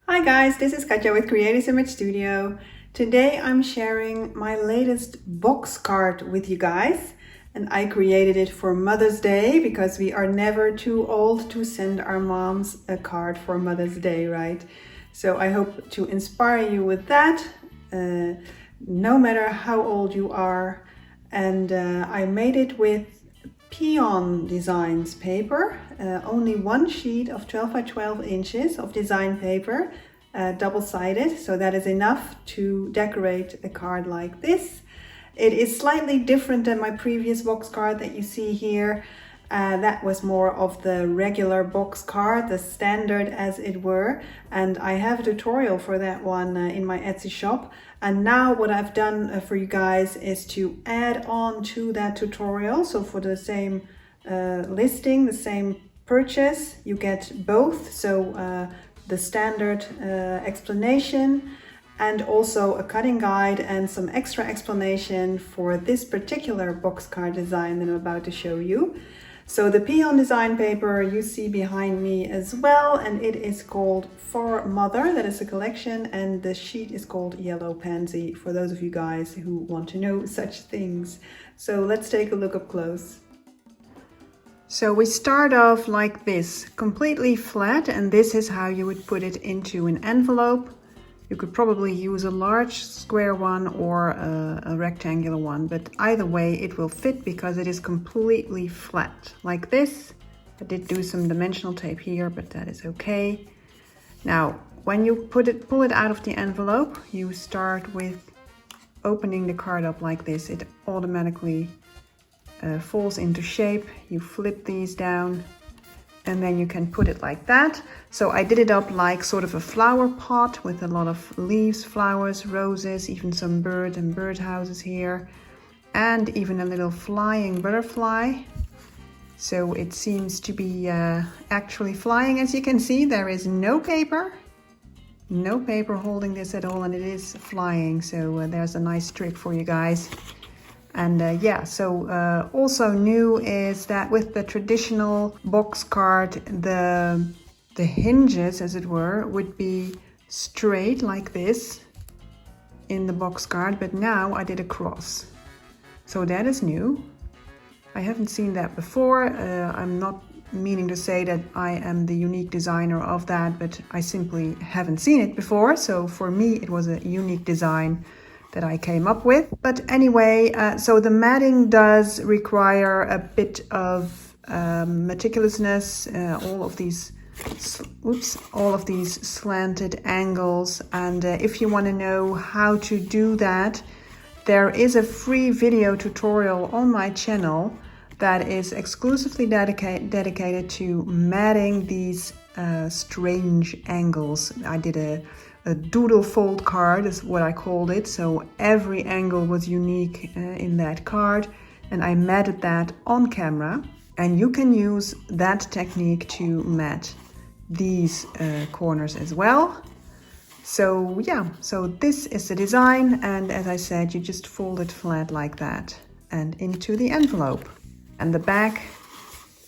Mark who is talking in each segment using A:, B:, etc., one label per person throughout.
A: Hi guys, this is Katja with Creative Image Studio. Today I'm sharing my latest box card with you guys, and I created it for Mother's Day because we are never too old to send our moms a card for Mother's Day, right? So I hope to inspire you with that, no matter how old you are. And I made it with Peon Designs paper, only one sheet of 12 by 12 inches of design paper, double-sided, so that is enough to decorate a card like this. It is slightly different than my previous box card that you see here. That was more of the regular box card, the standard as it were, and I have a tutorial for that one in my Etsy shop. And now what I've done for you guys is to add on to that tutorial. So for the same listing, the same purchase, you get both. So the standard explanation and also a cutting guide and some extra explanation for this particular box card design that I'm about to show you. So the Peon design paper you see behind me as well, and it is called For Mother. That is a collection, and the sheet is called Yellow Pansy, for those of you guys who want to know such things. So let's take a look up close. So we start off like this, completely flat, and this is how you would put it into an envelope. You could probably use a large square one or a rectangular one, but either way it will fit because it is completely flat, like this. I did do some dimensional tape here, but that is okay. Now, when you pull it out of the envelope, you start with opening the card up like this. It automatically falls into shape. You flip these down, and then you can put it like that. So I did it up like sort of a flower pot with a lot of leaves, flowers, roses, even some bird and bird houses here, and even a little flying butterfly. So it seems to be actually flying. As you can see, there is no paper holding this at all, and it is flying. So there's a nice trick for you guys. And yeah, so also new is that with the traditional box card, the hinges, as it were, would be straight like this in the box card, but now I did a cross. So that is new. I haven't seen that before. I'm not meaning to say that I am the unique designer of that, but I simply haven't seen it before. So for me, it was a unique design that I came up with. But anyway, so the matting does require a bit of meticulousness, all of these slanted angles. And if you want to know how to do that, there is a free video tutorial on my channel that is exclusively dedicated to matting these strange angles. I did a doodle fold card is what I called it. So every angle was unique in that card, and I matted that on camera. And you can use that technique to mat these corners as well. So yeah, so this is the design, and as I said, you just fold it flat like that and into the envelope. And the back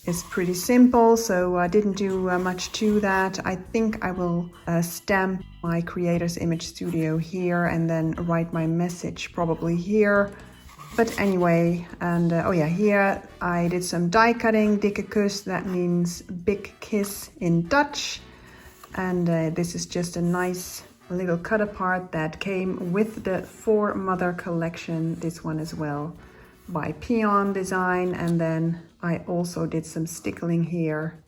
A: is pretty simple, so I didn't do much to that. I think I will stamp my Creator's Image Studio here and then write my message probably here. But anyway, and oh yeah, here I did some die cutting, dikke kus, that means big kiss in Dutch. And this is just a nice little cut apart that came with the For Mother collection, this one as well, by Peon Design. And then I also did some stickling here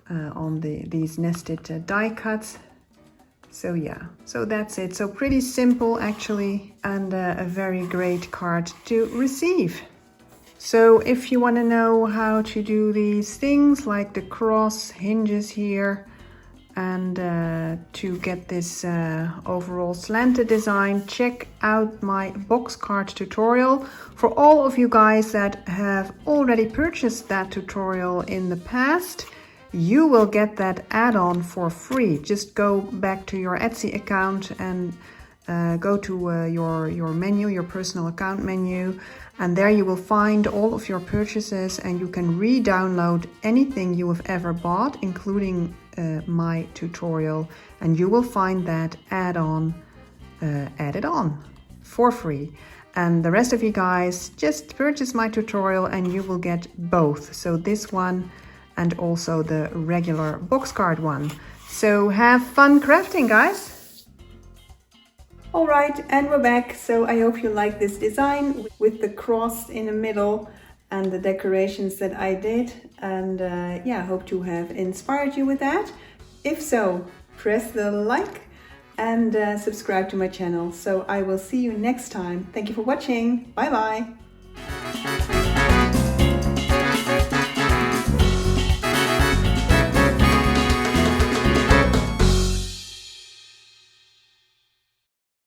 A: on these nested die cuts. So yeah, so that's it. So pretty simple actually, and a very great card to receive. So if you want to know how to do these things like the cross hinges here, and to get this overall slanted design, check out my box card tutorial. For all of you guys that have already purchased that tutorial in the past, you will get that add-on for free. Just go back to your Etsy account and go to your menu, your personal account menu, And there you will find all of your purchases, and you can re-download anything you have ever bought, including my tutorial, and you will find that add-on added on for free. And the rest of you guys, just purchase my tutorial and you will get both. So this one and also the regular box card one. So have fun crafting, guys. All right, and we're back. So I hope you like this design with the cross in the middle and the decorations that I did. And yeah, I hope to have inspired you with that. If so, press the like and subscribe to my channel. So I will see you next time. Thank you for watching. Bye bye.